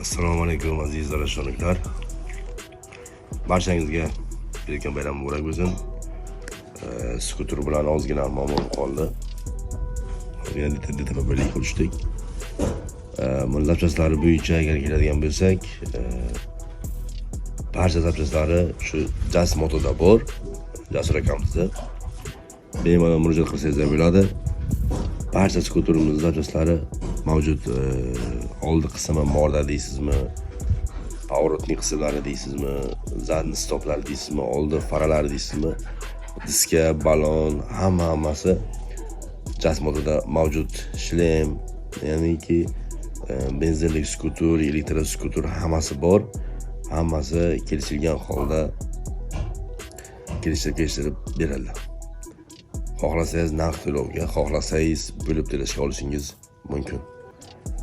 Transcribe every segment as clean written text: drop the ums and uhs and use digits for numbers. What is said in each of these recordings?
Assalomu alaykum aziz arashonliklar. Barchangizga berkan bayram muborak bo'lsin. Skuter bilan ozgina muammo qoldi. Yana DTP birlik qilishdik. Buni zapchaslari bo'yicha agar keladigan bo'lsak, barcha zapchaslari shu Jazz Motoda bor. Jasur akamizda. Bemalol murojaat qilsangiz ham bo'ladi. Barcha skuterimiz zapchaslari mavjud. Oldi qismi morda deysizmi, pavorotning qismlari deysizmi, zadni stoplari deysizmi, oldi faralari deysizmi, diska, balon, hammasi Jazz Motoda mavjud. Shlem, ya'niki benzinli skuter, elektr skuter hammasi bor. Hammasi kelishilgan holda kelishtirib beriladi. Xohlasangiz naqd to'lovga, xohlasangiz bo'lib to'lashga olishingiz mumkin.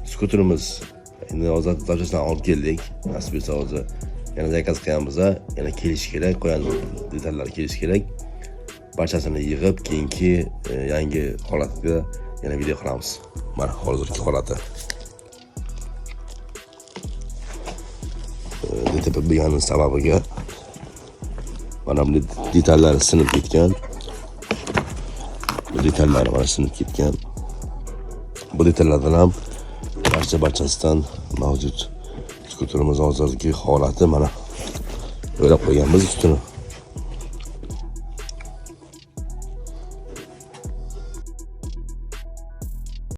Skuterimiz endi hozir zapchasini olib keldik. Nasib etsa hozir yana zakaz qilganmiz, yana kelish kerak, qo'yan detallar kelish kerak. Barchasini yig'ib, keyingi yangi holatga yana video qilamiz. Mana hozirgi holati. DTP bo'lgani sababiga mana bu detallar sinib ketgan. Bu detallar mana sinib ketgan. Bu detallardan ham barchasidan mavjud. Skuterimiz hozirgi holati mana o'ylab qo'yganmiz ustini.